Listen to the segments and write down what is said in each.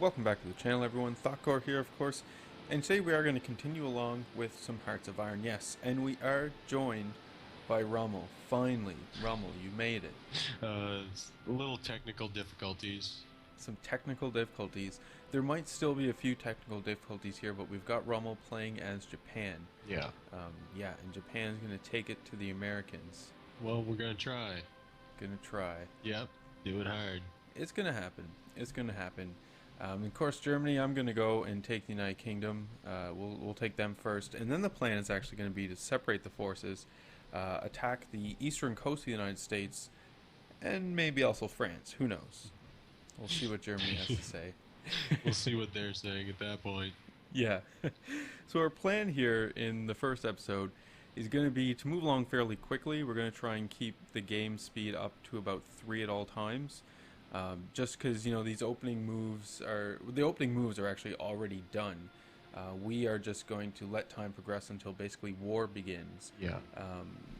welcome back to the channel everyone, ThoughtCore here of course, and today we are going to continue along with some Hearts of Iron, yes, and we are joined by Rommel. Finally, Rommel, you made it. Little technical difficulties. Some technical difficulties. There might still be a few technical difficulties here, but we've got Rommel playing as Japan. Yeah. Yeah, and Japan's going to take it to the Americans. Well, we're gonna try. Gonna try. Yep. Do it hard. It's gonna happen. It's gonna happen. Of course, Germany. I'm gonna go and take the United Kingdom. We'll take them first, and then the plan is actually going to be to separate the forces, attack the eastern coast of the United States, and maybe also France. Who knows? We'll see what Germany has to say. We'll see what they're saying at that point. Yeah. So our plan here in the first episode is going to be to move along fairly quickly. We're going to try and keep the game speed up to about 3 at all times. Just because, these opening moves are... The opening moves are actually already done. We are just going to let time progress until basically war begins. Yeah.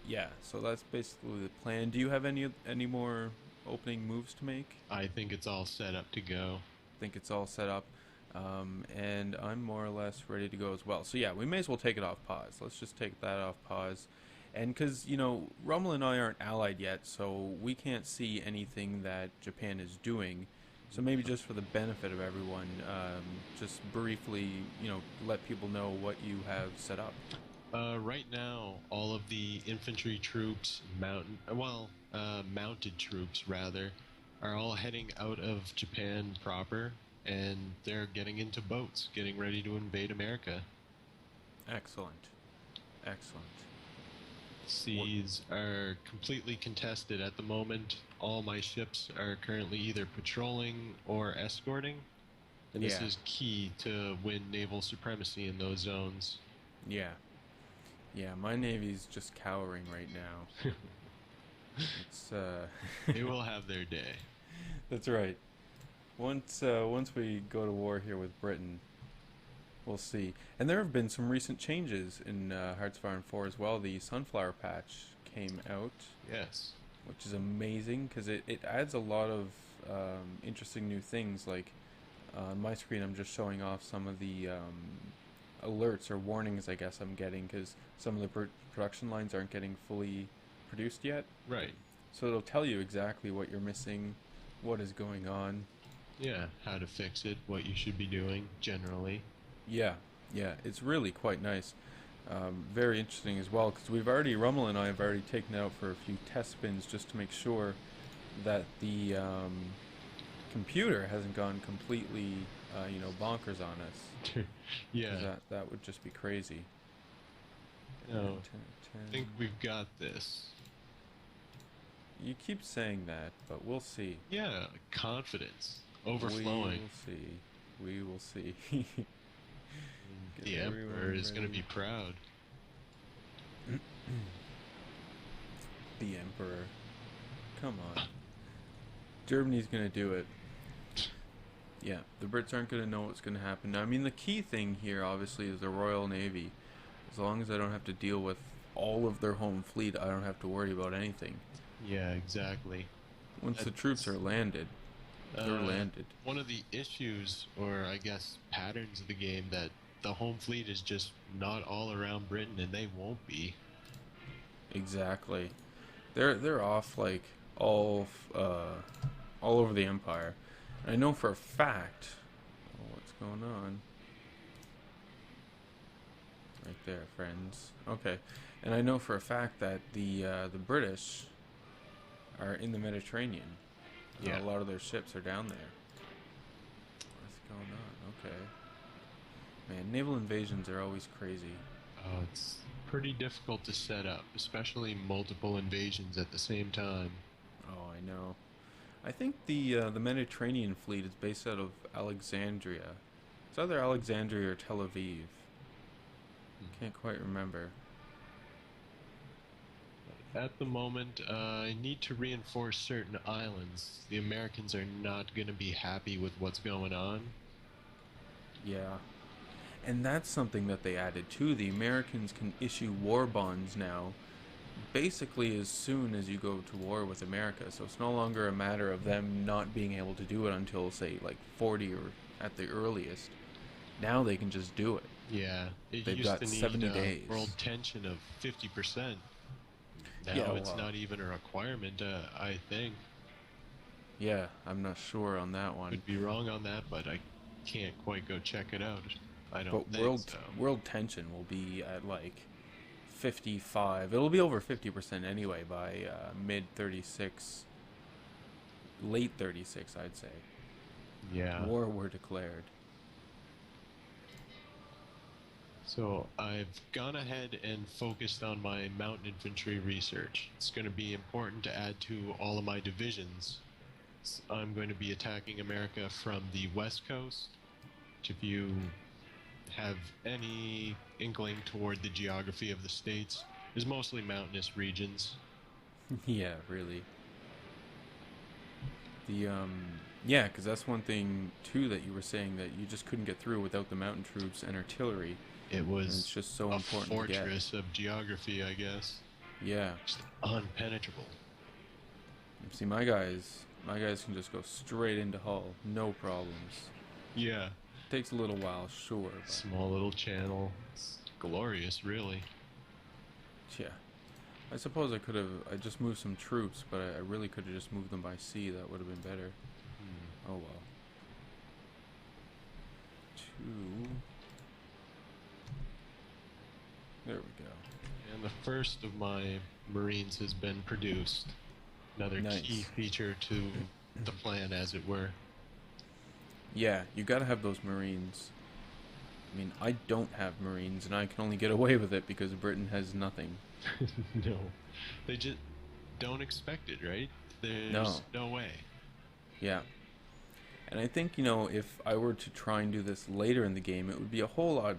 Yeah, so that's basically the plan. Do you have any more opening moves to make? I think it's all set up to go. I think it's all set up. And I'm more or less ready to go as well. So yeah, we may as well take it off pause. Let's just take that off pause. And because, Rommel and I aren't allied yet, so we can't see anything that Japan is doing. So maybe just for the benefit of everyone, just briefly, let people know what you have set up. Right now, all of the infantry troops, mounted troops rather, are all heading out of Japan proper, and they're getting into boats, getting ready to invade America. Excellent. Excellent. Seas are completely contested at the moment. All my ships are currently either patrolling or escorting, and this Yeah. is key to win naval supremacy in those zones. Yeah. Yeah, my navy's just cowering right now. It's, They will have their day. That's right. Once we go to war here with Britain, we'll see. And there have been some recent changes in Hearts of Iron 4 as well. The Sunflower Patch came out, Yes. which is amazing because it adds a lot of interesting new things. Like on my screen, I'm just showing off some of the alerts or warnings, I guess, I'm getting because some of the production lines aren't getting fully produced yet. Right. So it'll tell you exactly what you're missing, what is going on. Yeah, how to fix it, what you should be doing, generally. Yeah, yeah, it's really quite nice. Very interesting as well, because Rommel and I have already taken it out for a few test spins just to make sure that the computer hasn't gone completely, bonkers on us. 'Cause Yeah. that would just be crazy. No, 10, I think we've got this. You keep saying that, but we'll see. Yeah, confidence. We Overflowing. will see. We will see. Get The everyone Emperor is going to ready. be proud. The Emperor. Come on. Germany's gonna do it. Yeah, the Brits aren't gonna know what's gonna happen. Now, I mean, the key thing here, obviously, is the Royal Navy. As long as I don't have to deal with all of their home fleet, I don't have to worry about anything. Yeah, exactly. Once the That's- troops are landed, they're landed. One of the issues, or I guess patterns of the game, that the home fleet is just not all around Britain, and they won't be. Exactly. They're off like all over the Empire. And I know for a fact. Oh, what's going on? Right there, friends. Okay, and I know for a fact that the British are in the Mediterranean. Yeah. A lot of their ships are down there. What's going on? Okay. Man, naval invasions are always crazy. Oh, it's pretty difficult to set up, especially multiple invasions at the same time. Oh, I know. I think the Mediterranean fleet is based out of Alexandria. It's either Alexandria or Tel Aviv. Can't quite remember. At the moment, I need to reinforce certain islands. The Americans are not going to be happy with what's going on. Yeah. And that's something that they added too. The Americans can issue war bonds now basically as soon as you go to war with America. So it's no longer a matter of them not being able to do it until, say, like 40 or at the earliest. Now they can just do it. Yeah, it They've used got to need 70 days. world tension of 50%. Yeah, Now it's well, not even a requirement, I think. yeah, I'm not sure on that one. Could be wrong on that, but I can't quite go check it out. I don't But think so. world tension will be at like 55. It'll be over 50% anyway by mid 36, late 36, I'd say. Yeah. War were declared. So I've gone ahead and focused on my mountain infantry research. It's going to be important to add to all of my divisions. I'm going to be attacking America from the west coast, which if you have any inkling toward the geography of the states, is mostly mountainous regions. Yeah, really. The yeah, because that's one thing too that you were saying that you just couldn't get through without the mountain troops and artillery. It And was it's just so a important to get. fortress of geography, I guess. Yeah. Just unpenetrable. See, my guys can just go straight into Hull, no problems. Yeah. Takes a little while, sure, but Small little channel. It's glorious, really. yeah. I suppose I just moved some troops, but I really could have just moved them by sea. That would have been better. Hmm. Oh well. Two. There we go. And the first of my Marines has been produced. Another Nice. key feature to the plan, as it were. Yeah, you gotta have those Marines. I mean, I don't have Marines, and I can only get away with it because Britain has nothing. No. They just don't expect it, right? There's No. no way. Yeah. And I think, if I were to try and do this later in the game, it would be a whole lot,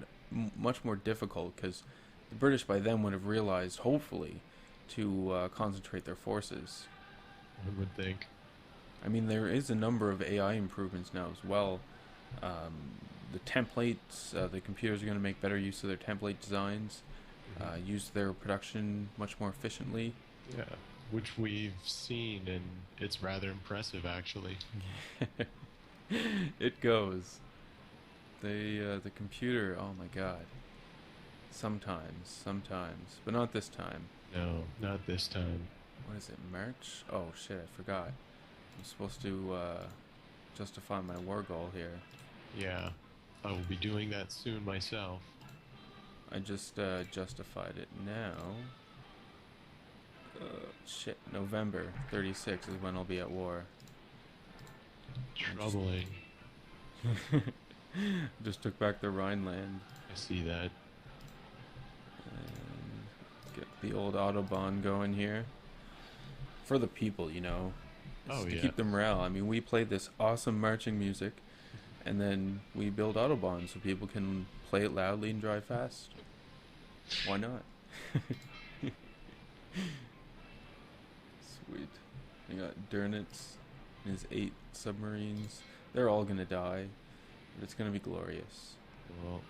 much more difficult, because the British by then would have realized, hopefully, to concentrate their forces. One would think. I mean, there is a number of AI improvements now as well. The templates, the computers are going to make better use of their template designs, use their production much more efficiently. Yeah. Which we've seen, and it's rather impressive, actually. It goes. The computer, oh my god. Sometimes, but not this time. No, not this time. What is it, March? Oh shit, I forgot. I'm supposed to justify my war goal here. Yeah. I will be doing that soon myself. I just justified it now. Shit, November 36 is when I'll be at war. Troubling. Just took back the Rhineland. I see that. And get the old Autobahn going here. For the people, Oh, to yeah. keep the morale. I mean, we play this awesome marching music, and then we build Autobahns so people can play it loudly and drive fast. Why not? Sweet. We got Durnitz and his 8 submarines. They're all gonna die, but it's gonna be glorious. Well,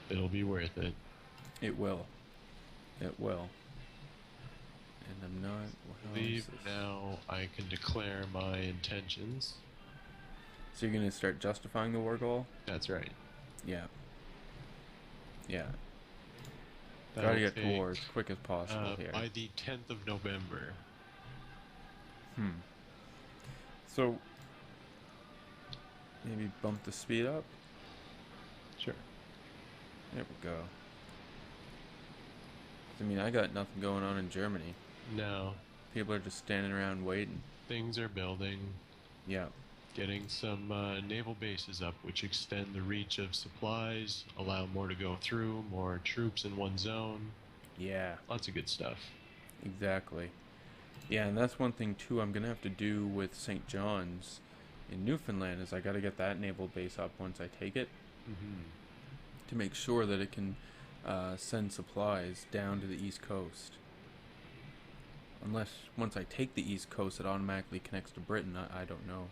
it'll be worth it. It will. It will. And I'm not. What I else believe is this? now I can declare my intentions. So you're gonna start justifying the war goal? That's right. Yeah. Yeah. That'll Gotta get to take, war as quick as possible here. by the 10th of November. So maybe bump the speed up. Sure. There we go. I mean, I got nothing going on in Germany. No, People are just standing around waiting. things are building. Yeah. Getting some naval bases up, which extend the reach of supplies, allow more to go through, more troops in one zone. Yeah. Lots of good stuff. Exactly. Yeah, and that's one thing too I'm gonna have to do with St. John's in Newfoundland is I gotta get that naval base up once I take it to make sure that it can send supplies down to the East Coast. Unless once I take the East Coast, it automatically connects to Britain. I don't know.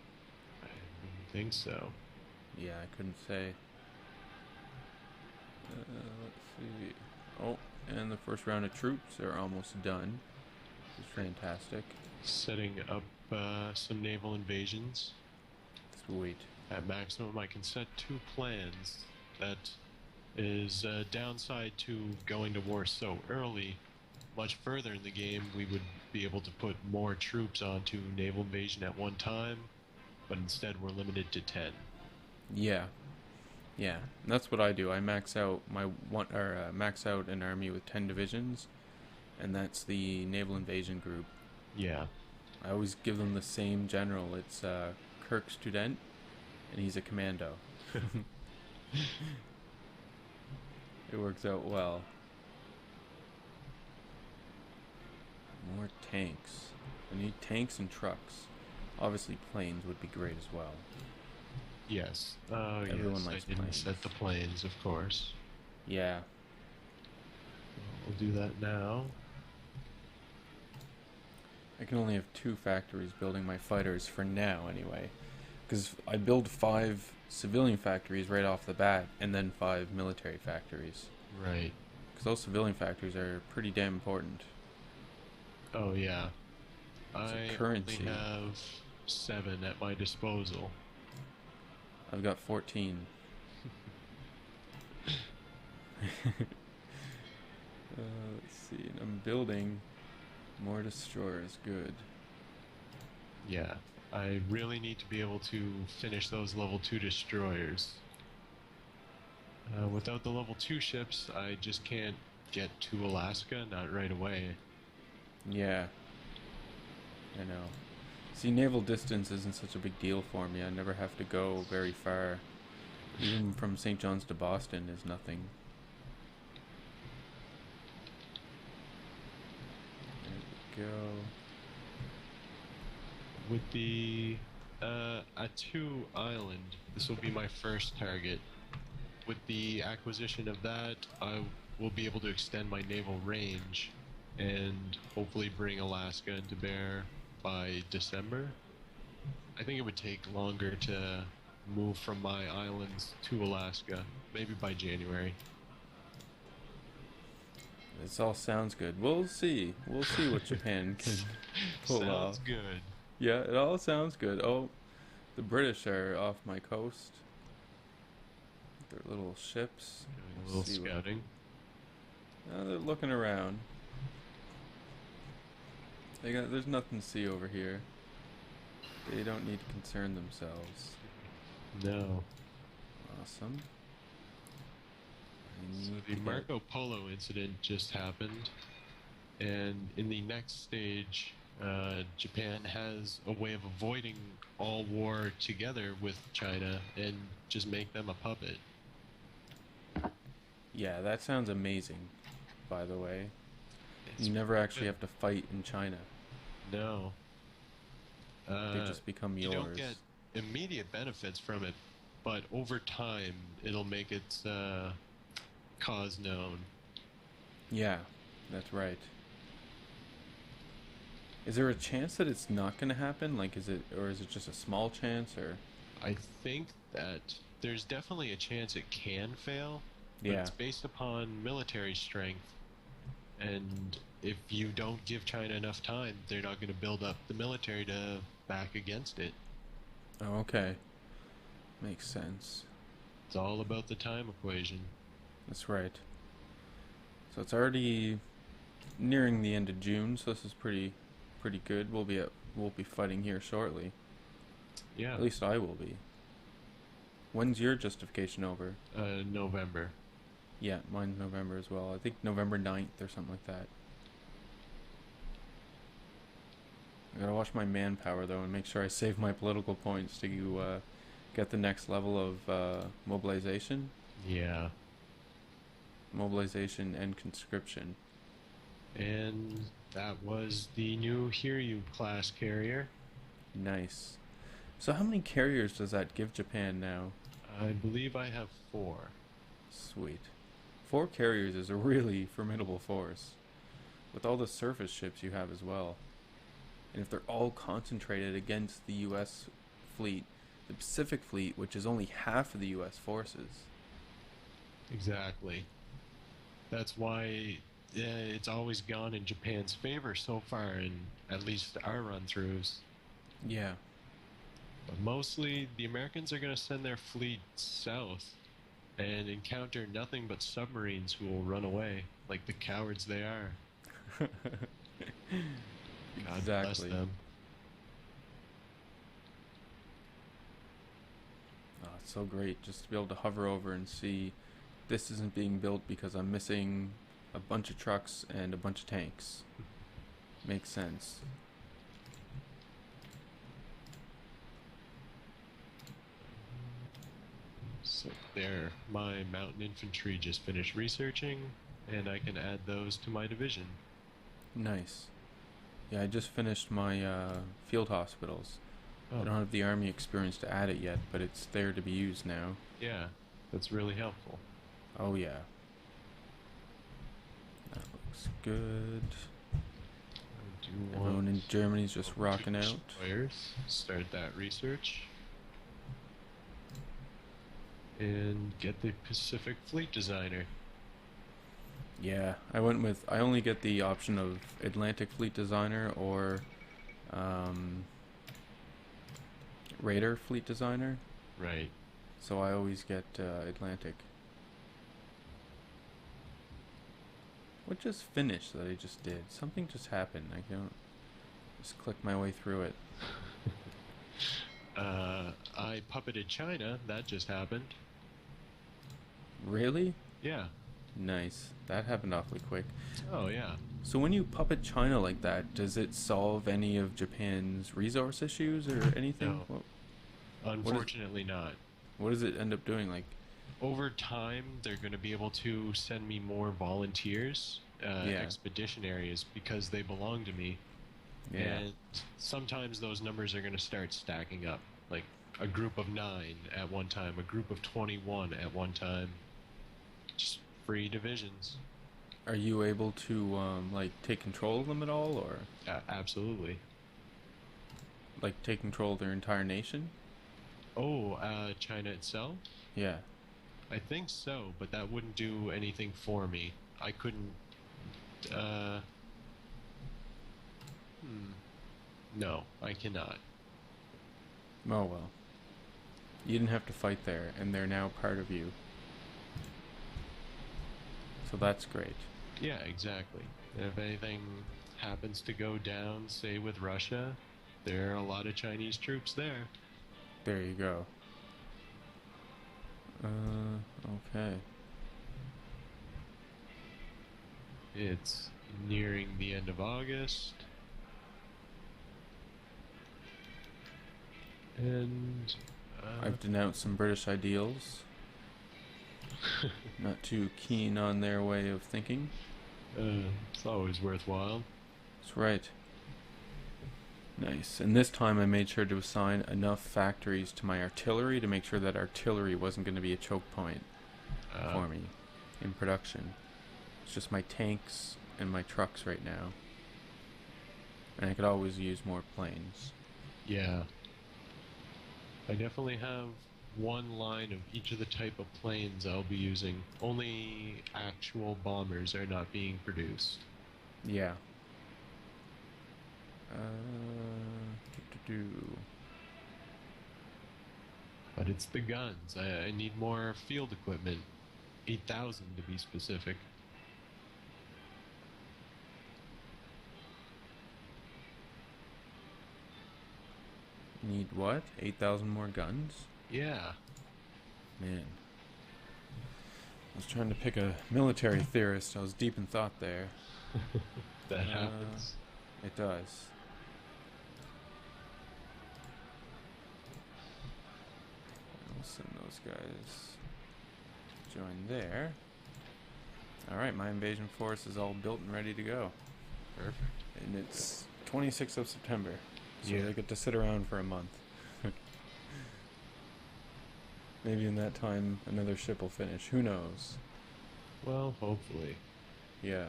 I don't think so. Yeah, I couldn't say. Let's see. Oh, and the first round of troops are almost done. It's fantastic. Setting up some naval invasions. Sweet. At maximum, I can set 2 plans. That is a downside to going to war so early. Much further in the game, we would be able to put more troops onto naval invasion at one time, but instead we're limited to 10. Yeah, yeah. That's what I do. I max out my one or max out an army with 10 divisions, and that's the naval invasion group. Yeah. I always give them the same general. It's Kirk Student, and he's a commando. It works out well. More tanks. I need tanks and trucks. Obviously, planes would be great as well. Yes. Everyone Yes, I likes didn't planes. set the planes, of course. Yeah. We'll do that now. I can only have 2 factories building my fighters for now, anyway. Because I build 5 civilian factories right off the bat, and then 5 military factories. Right. Because those civilian factories are pretty damn important. Oh, yeah. It's a I currency. only have 7 at my disposal. I've got 14. Let's see. I'm building more destroyers. Good. Yeah. I really need to be able to finish those level 2 destroyers. Without the level 2 ships, I just can't get to Alaska, not right away. Yeah. I know. See, naval distance isn't such a big deal for me. I never have to go very far. Even from St. John's to Boston is nothing. There we go. With the Attu Island, this will be my first target. With the acquisition of that, I will be able to extend my naval range and hopefully bring Alaska into bear by December. I think it would take longer to move from my islands to Alaska, maybe by January. This all sounds good. We'll see. We'll see what Japan can pull Sounds off. good. Yeah, it all sounds good. Oh, the British are off my coast. Their little ships. Doing a little See what- scouting. They're looking around. There's nothing to see over here. They don't need to concern themselves. No. Awesome. I So need the to Marco Polo incident just happened, and in the next stage, Japan has a way of avoiding all war together with China and just make them a puppet. Yeah, that sounds amazing, by the way. It's You never actually good. have to fight in China. No. They just become You yours. don't get immediate benefits from it, but over time, it'll make its cause known. Yeah, that's right. Is there a chance that it's not going to happen? Like, is it just a small chance, or? I think that there's definitely a chance it can fail, but Yeah. it's based upon military strength. And if you don't give China enough time, they're not going to build up the military to back against it. Oh, okay. Makes sense. It's all about the time equation. That's right. So it's already nearing the end of June, so this is pretty good. We'll be fighting here shortly. Yeah. At least I will be. When's your justification over? November. Yeah, mine's November as well. I think November 9th or something like that. I gotta watch my manpower though and make sure I save my political points to get the next level of mobilization. Yeah. Mobilization and conscription. And that was the new Hear You class carrier. Nice. So how many carriers does that give Japan now? I believe I have 4. Sweet. 4 carriers is a really formidable force, with all the surface ships you have as well. And if they're all concentrated against the U.S. fleet, the Pacific Fleet, which is only half of the U.S. forces. Exactly. That's why it's always gone in Japan's favor so far in at least our run-throughs. Yeah. But mostly, the Americans are going to send their fleet south and encounter nothing but submarines who will run away, like the cowards they are. God bless Exactly. them. Oh, it's so great just to be able to hover over and see this isn't being built because I'm missing a bunch of trucks and a bunch of tanks. Makes sense. So there, my mountain infantry just finished researching, and I can add those to my division. Nice. Yeah, I just finished my field hospitals. I Oh, don't have the army experience to add it yet, but it's there to be used now. yeah, that's really helpful. Oh yeah. That looks good. I do Everyone want in Germany's just rocking out. destroyers. Start that research. And get the Pacific Fleet Designer. Yeah, I only get the option of Atlantic Fleet Designer or um, Raider Fleet Designer, Right. so I always get Atlantic. What just finished that I just did? Something just happened. I don't just click my way through it. I puppeted China. That just happened. Really? Yeah. Nice. That happened awfully quick. Oh, yeah. So when you puppet China like that, does it solve any of Japan's resource issues or anything? No. What Unfortunately, not. what does it end up doing? Like, Over time, they're going to be able to send me more volunteers, yeah, expeditionaries, because they belong to me. yeah. And sometimes those numbers are going to start stacking up. Like a group of 9 at one time, a group of 21 at one time. Just free divisions. Are you able to like take control of them at all, or Absolutely. like take control of their entire nation? Oh, China itself? Yeah. I think so, but that wouldn't do anything for me. I couldn't. Uh, no, I cannot. Oh well. You didn't have to fight there, and they're now part of you. So that's great. Yeah, exactly. And if anything happens to go down, say with Russia, there are a lot of Chinese troops there. There you go. Okay. It's nearing the end of August. And I've denounced some British ideals. Not too keen on their way of thinking. it's always worthwhile. That's right. Nice. And this time I made sure to assign enough factories to my artillery to make sure that artillery wasn't going to be a choke point for me in production. It's just my tanks and my trucks right now. And I could always use more planes. Yeah. I definitely have one line of each of the type of planes I'll be using. Only actual bombers are not being produced. Yeah. Do. But it's the guns. I need more field equipment. 8,000 to be specific. Need what? 8,000 more guns? Yeah. Man. I was trying to pick a military theorist. I was deep in thought there. That happens. It does. I'll send those guys to join there. Alright, my invasion force is all built and ready to go. Perfect. And it's 26th of September. So Yeah. they get to sit around for a month. Maybe in that time another ship will finish. Who knows? Well, hopefully. Yeah.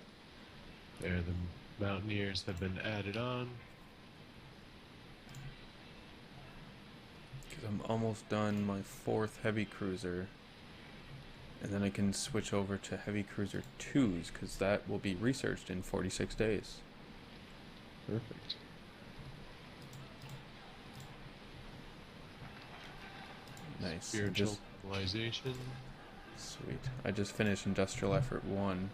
There, the Mountaineers have been added on. Because I'm almost done my 4th heavy cruiser. And then I can switch over to heavy cruiser 2s because that will be researched in 46 days. Perfect. Nice. I Spiritual just mobilization. Sweet. I just finished Industrial Effort 1,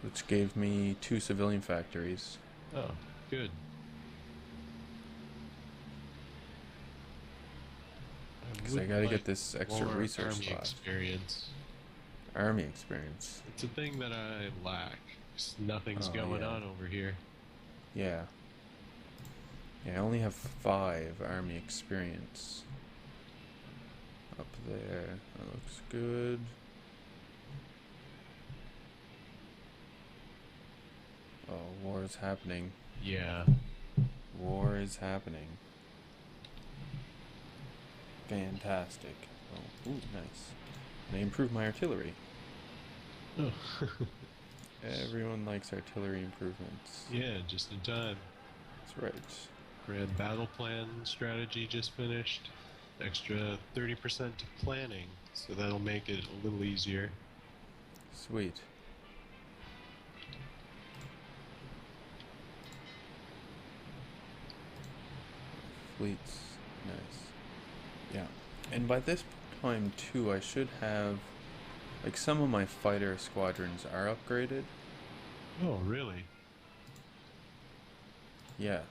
which gave me 2 civilian factories. Oh, good. I Because I would gotta like get this extra more research army slot. experience. Army experience. It's a thing that I lack. 'Cause nothing's Oh, going yeah. on over here. Yeah. Yeah, I only have 5 army experience. Up there. That looks good. Oh, war is happening. Yeah. War is happening. Fantastic. Oh, ooh, nice. They improved my artillery. Oh. Everyone likes artillery improvements. Yeah, just in time. That's right. Grand battle plan strategy just finished. Extra 30% to planning, so that'll make it a little easier. Sweet. Fleets. Nice. Yeah. And by this time, too, I should have... Like, some of my fighter squadrons are upgraded. Oh, really? Yeah.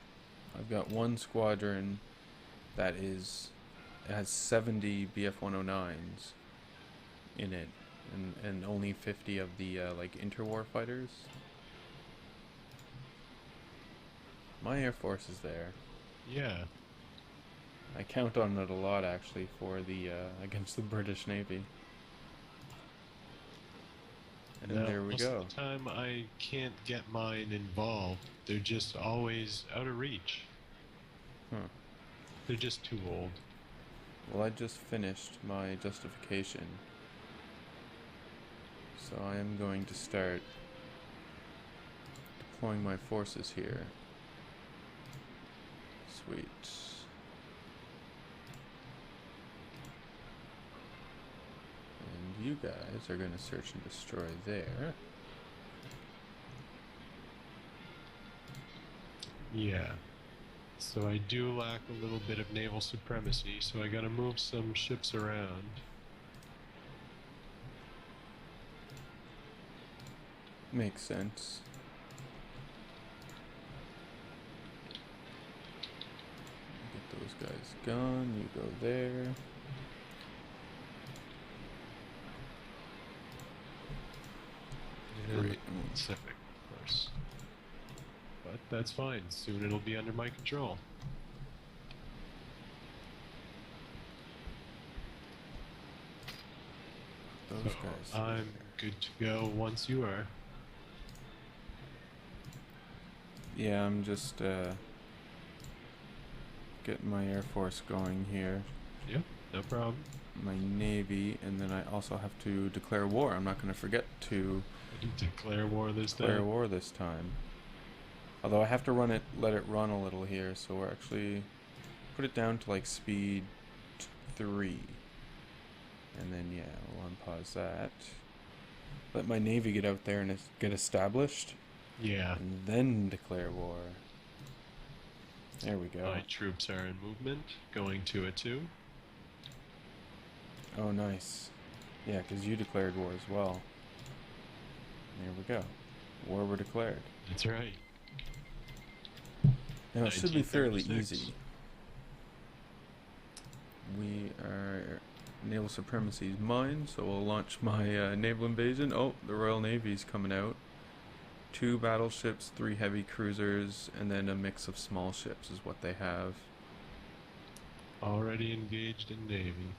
I've got one squadron that is... It has 70 BF-109s in it. And only 50 of the, like, interwar fighters. My Air Force is there. Yeah. I count on it a lot, actually, for the, against the British Navy. And Now, there we most go. of the time I can't get mine involved. They're just always out of reach. Huh. They're just too old. Well, I just finished my justification. So I am going to start deploying my forces here. Sweet. And you guys are going to search and destroy there. Yeah. So I do lack a little bit of naval supremacy, so I gotta move some ships around. Makes sense. Get those guys gone. You go there. And Great. Pacific, of course. But that's fine. Soon it'll be under my control. Those So guys. I'm good to go once you are. Yeah, I'm just getting my Air Force going here. Yep, no problem. My Navy, and then I also have to declare war. I'm not going to forget to Declare war this declare time. war this time. Although I have to let it run a little here, so we're actually put it down to like speed 3. And then yeah, we'll unpause that. Let my Navy get out there and get established, Yeah. and then declare war. There we go. My troops are in movement, going to a 2. Oh, nice. Yeah, because you declared war as well. There we go. War were declared. That's right. Now it should be fairly 1936. easy. We are... Naval supremacy is mine, so we'll launch my naval invasion. Oh, the Royal Navy's coming out. 2 battleships, 3 heavy cruisers, and then a mix of small ships is what they have. Already engaged in Navy.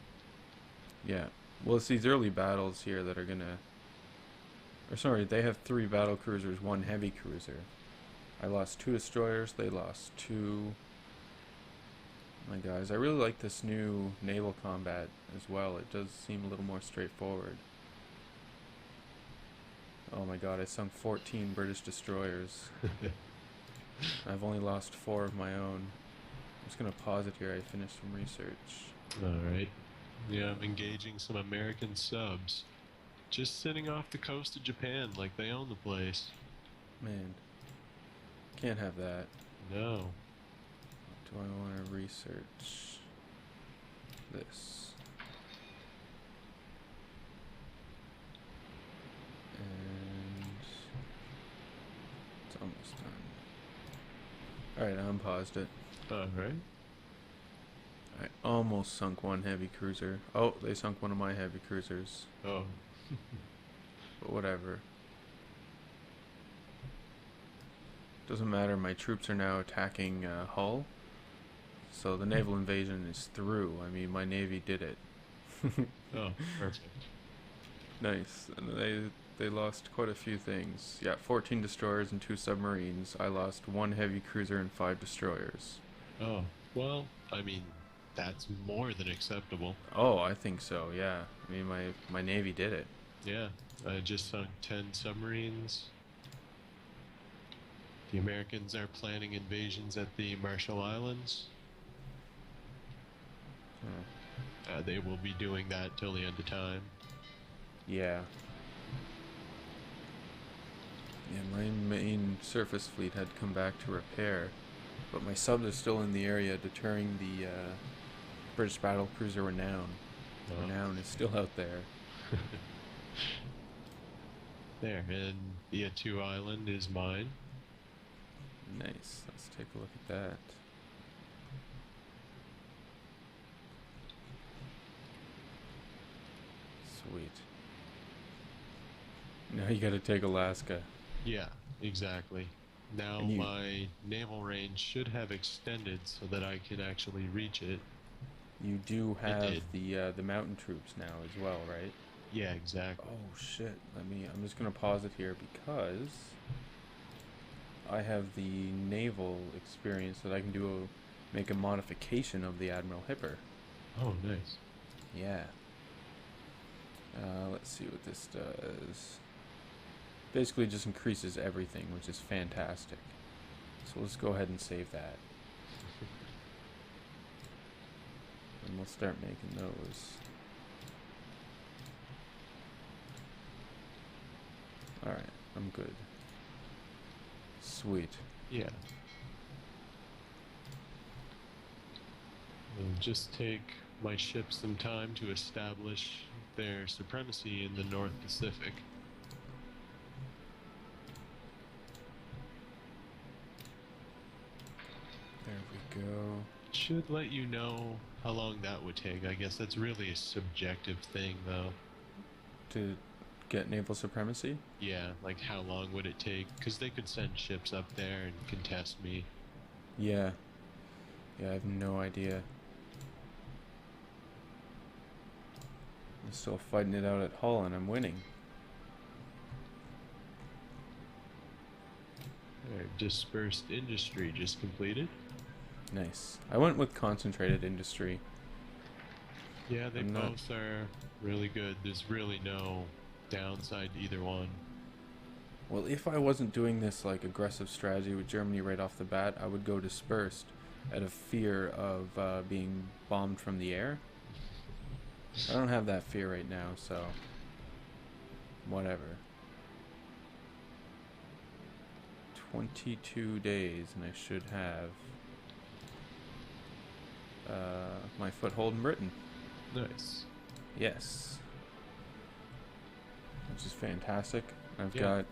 Yeah. Well, it's these early battles here that are gonna... Or sorry, they have 3 battle cruisers, 1 heavy cruiser. I lost 2 destroyers, they lost 2... My guys, I really like this new naval combat as well. It does seem a little more straightforward. Oh my god, I sunk 14 British destroyers. I've only lost 4 of my own. I'm just gonna pause it here, I finished some research. Alright. Yeah, I'm engaging some American subs. Just sitting off the coast of Japan like they own the place. Man, can't have that. No. Do I want to research this? almost done. Alright, I unpaused it. Alright. I almost sunk one heavy cruiser. Oh, they sunk one of my heavy cruisers. Oh. But whatever. Doesn't matter, my troops are now attacking Hull. So the naval invasion is through. I mean, my navy did it. Oh, perfect. Nice. And they lost quite a few things. Yeah, 14 destroyers and 2 submarines. I lost 1 heavy cruiser and 5 destroyers. Oh, well, I mean, that's more than acceptable. Oh, I think so, yeah. I mean, my navy did it. Yeah, I just sunk 10 submarines. The Americans are planning invasions at the Marshall Islands. They will be doing that till the end of time. Yeah. Yeah, my main surface fleet had come back to repair, but my subs are still in the area deterring the British battle cruiser Renown. Oh. Renown is still out there. There, and the Attu Island is mine. Nice. Let's take a look at that. Sweet. Now you gotta take Alaska. Yeah, exactly. Now And you- my naval range should have extended so that I can actually reach it. You do have did. the mountain troops now as well, right? Yeah, exactly. Oh shit. I'm just gonna pause it here because I have the naval experience that I can make a modification of the Admiral Hipper. Oh, nice. Yeah. Let's see what this does. Basically just increases everything, which is fantastic. So let's go ahead and save that. And we'll start making those. Alright, I'm good. Sweet. Yeah. It'll just take my ships some time to establish their supremacy in the North Pacific. There we go. Should let you know how long that would take. I guess that's really a subjective thing, though. To get naval supremacy? Yeah, like how long would it take? Because they could send ships up there and contest me. Yeah. Yeah, I have no idea. I'm still fighting it out at Hull and I'm winning. Their dispersed industry just completed. Nice. I went with concentrated industry. Yeah, they I'm not- both are really good. There's really no downside to either one. Well, if I wasn't doing this like aggressive strategy with Germany right off the bat, I would go dispersed out of fear of being bombed from the air. I don't have that fear right now, so whatever. 22 days and I should have my foothold in Britain. Nice. Yes. Which is fantastic. I've Yeah. got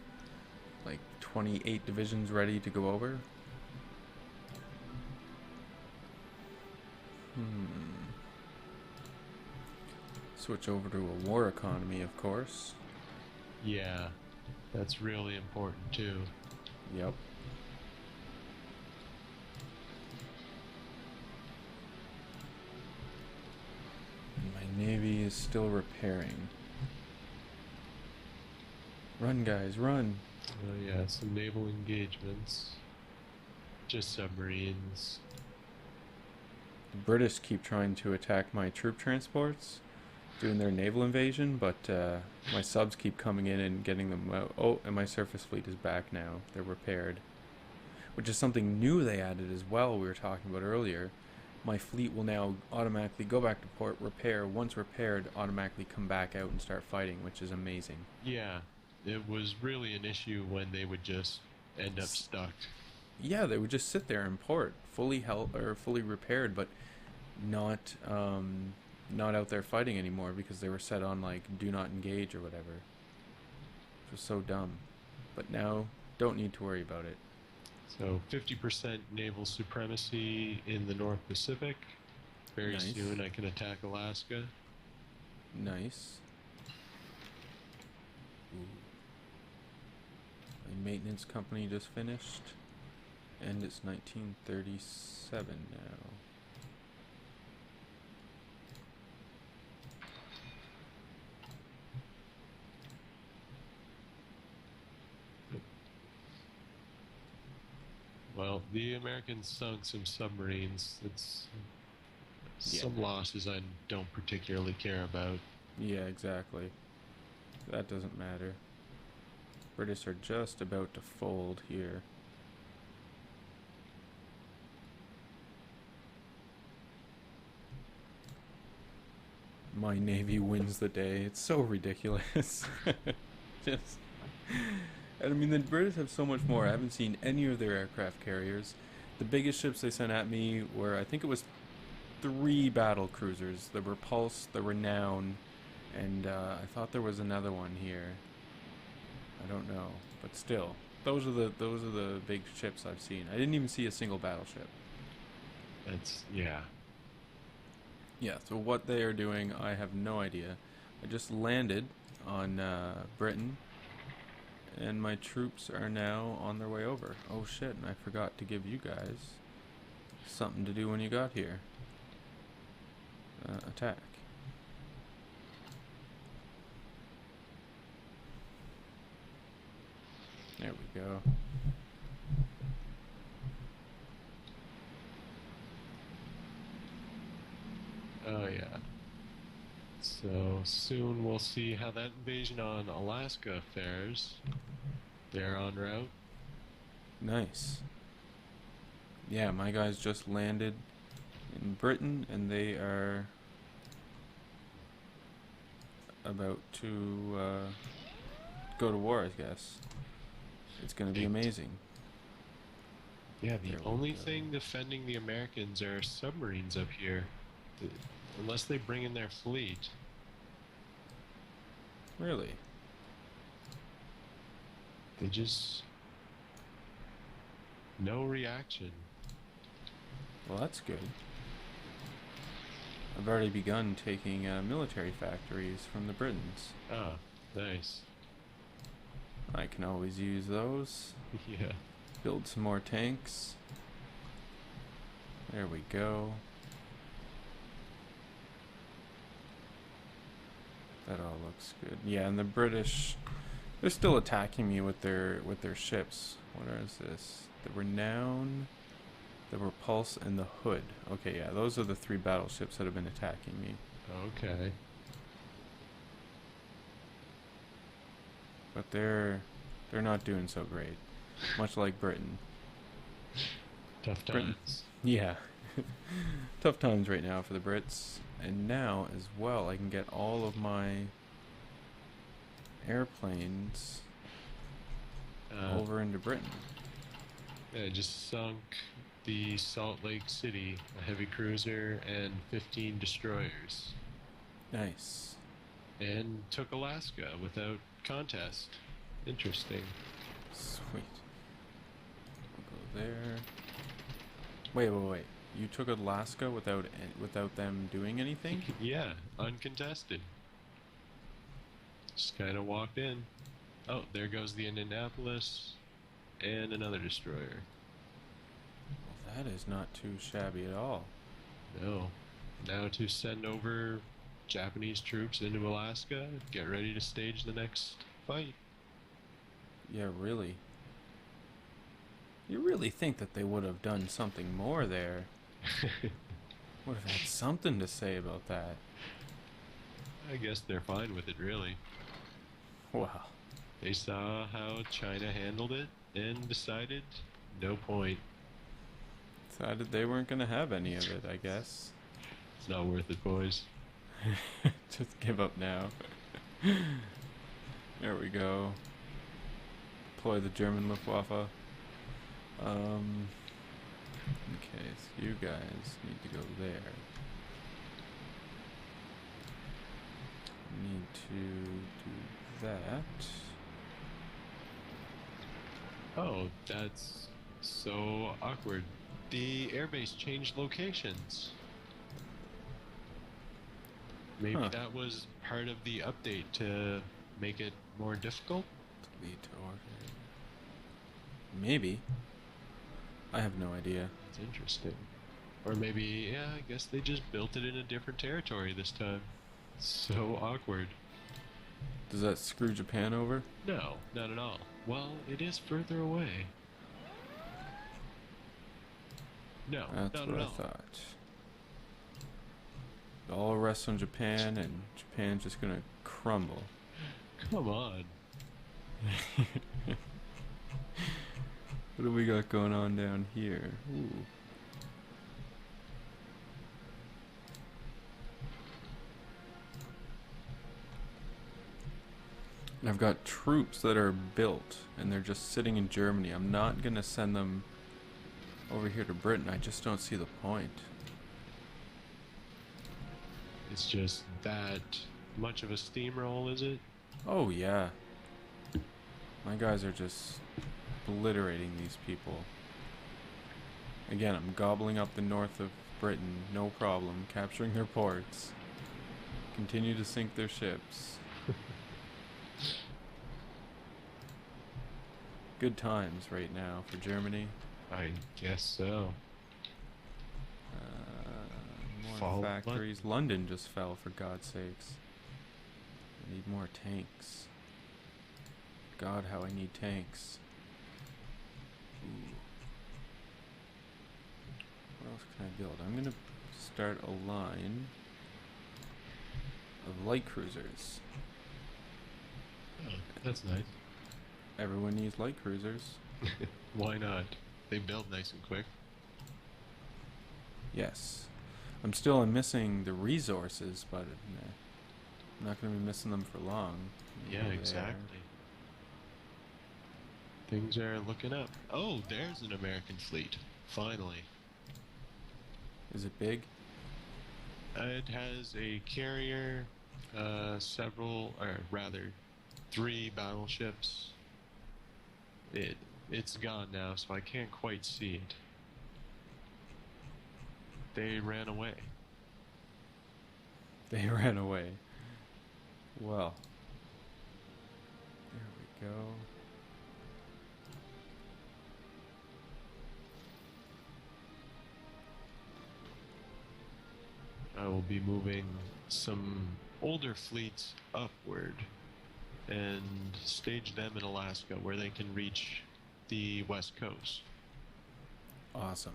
like 28 divisions ready to go over. Switch over to a war economy, of course. Yeah, that's really important too. Yep. My navy is still repairing. Run, guys, run! Oh yeah, some naval engagements. Just submarines. The British keep trying to attack my troop transports, doing their naval invasion, but my subs keep coming in and getting them out. Oh, and my surface fleet is back now. They're repaired. Which is something new they added as well, we were talking about earlier. My fleet will now automatically go back to port, repair, once repaired, automatically come back out and start fighting, which is amazing. Yeah, it was really an issue when they would just end up stuck. Yeah, they would just sit there in port, fully fully repaired, but not out there fighting anymore because they were set on like do not engage or whatever. It was so dumb. But now Don't need to worry about it. So 50% naval supremacy in the North Pacific. Very Nice. soon I can attack Alaska. Nice. Ooh. My maintenance company just finished. And it's 1937 now. Well, the Americans sunk some submarines. It's Yeah. some losses I don't particularly care about. Yeah, exactly. That doesn't matter. British are just about to fold here. My navy wins the day. It's so ridiculous. Just, and I mean, the British have so much more. I haven't seen any of their aircraft carriers. The biggest ships they sent at me were, I think it was 3 battle cruisers: the Repulse, the Renown, and I thought there was another one here. I don't know, but still, those are the big ships I've seen. I didn't even see a single battleship. That's, yeah. Yeah, so what they are doing, I have no idea. I just landed on Britain, and my troops are now on their way over. Oh shit, and I forgot to give you guys something to do when you got here. Attack. There we go. Oh, yeah. So soon we'll see how that invasion on Alaska fares. They're en route. Nice. Yeah, my guys just landed in Britain, and they are about to go to war, I guess. It's going to be amazing. Yeah, the There we only go. thing defending the Americans are submarines up here. Unless they bring in their fleet. Really? They just... no reaction. Well, that's good. I've already begun taking military factories from the Britons. Ah, nice. I can always use those. Yeah. Build some more tanks. There we go. That all looks good. Yeah, and the British, they're still attacking me with their ships. What is this? The Renown, the Repulse, and the Hood. Okay, yeah, those are the 3 battleships that have been attacking me. Okay. But they're not doing so great. Much like Britain. Tough Britain. times. Yeah. Tough times right now for the Brits. And now, as well, I can get all of my airplanes over into Britain. I just sunk the Salt Lake City, a heavy cruiser, and 15 destroyers. Nice. And took Alaska without contest. Interesting. Sweet. We'll go there. Wait. You took Alaska without them doing anything? Yeah, uncontested. Just kind of walked in. Oh, there goes the Indianapolis. And another destroyer. Well, that is not too shabby at all. No. Now to send over Japanese troops into Alaska, get ready to stage the next fight. Yeah, really. You really think that they would have done something more there? Would have had something to say about that. I guess they're fine with it, really. Wow. They saw how China handled it and decided no point. Decided they weren't going to have any of it, I guess. It's not worth it, boys. Just give up now. There we go. Deploy the German Luftwaffe. Okay, so you guys need to go there. Need to do that. Oh, that's so awkward. The airbase changed locations. Maybe Huh. that was part of the update to make it more difficult? Delete order. Maybe. I have no idea. That's interesting. Or maybe, yeah, I guess they just built it in a different territory this time. So awkward. Does that screw Japan over? No, not at all. Well, it is further away. No, That's not what at I all. thought. It all rests on Japan, and Japan's just gonna crumble. Come on. What do we got going on down here? Ooh. And I've got troops that are built, and they're just sitting in Germany. I'm not gonna send them over here to Britain. I just don't see the point. It's just that much of a steamroll, is it? Oh yeah. My guys are just obliterating these people. Again, I'm gobbling up the north of Britain, no problem, capturing their ports. Continue to sink their ships. Good times right now for Germany. I guess so. More Fall factories. London just fell, for God's sakes. I need more tanks. God, how I need tanks. Ooh. What else can I build? I'm gonna start a line of light cruisers. Oh, that's nice. Everyone needs light cruisers. Why not? They build nice and quick. Yes. I'm missing the resources, but I'm not going to be missing them for long. Yeah, There. exactly. Things are looking up. Oh, there's an American fleet. Finally. Is it big? It has a carrier, several, or rather, 3 battleships. It's gone now, so I can't quite see it. They ran away. They ran away. Well. There we go. I will be moving some older fleets upward and stage them in Alaska where they can reach the west coast. Awesome.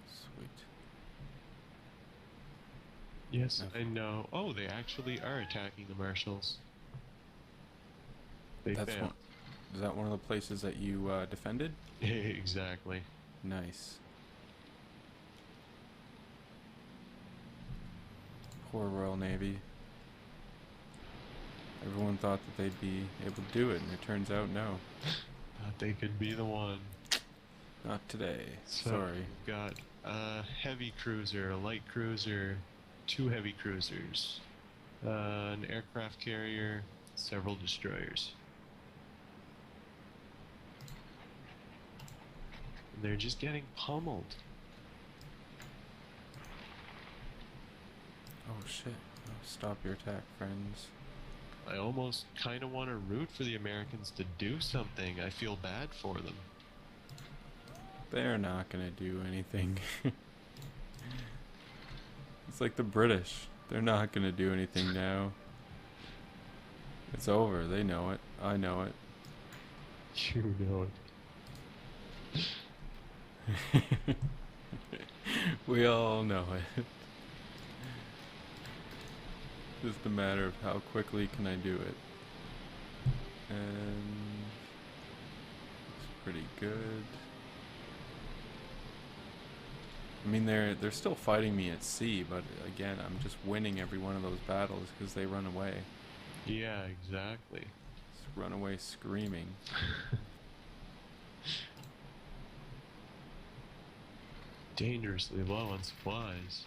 Sweet. Yes, I know. Oh, they actually are attacking the Marshals. They That's failed. one. Is that one of the places that you defended? Exactly. Nice. Poor Royal Navy. Everyone thought that they'd be able to do it, and it turns out no. Thought they could be the one. Not today. So Sorry. we've got a heavy cruiser, a light cruiser, 2 heavy cruisers, an aircraft carrier, several destroyers. And they're just getting pummeled. Oh shit. Oh, stop your attack, friends. I almost kind of want to root for the Americans to do something. I feel bad for them. They're not gonna do anything. It's like the British. They're not gonna do anything now. It's over. They know it. I know it. You know it. We all know it. Just a matter of how quickly can I do it. And it's pretty good. I mean, they're still fighting me at sea, but again, I'm just winning every one of those battles because they run away. Yeah, exactly. Just run away screaming. Dangerously low on supplies.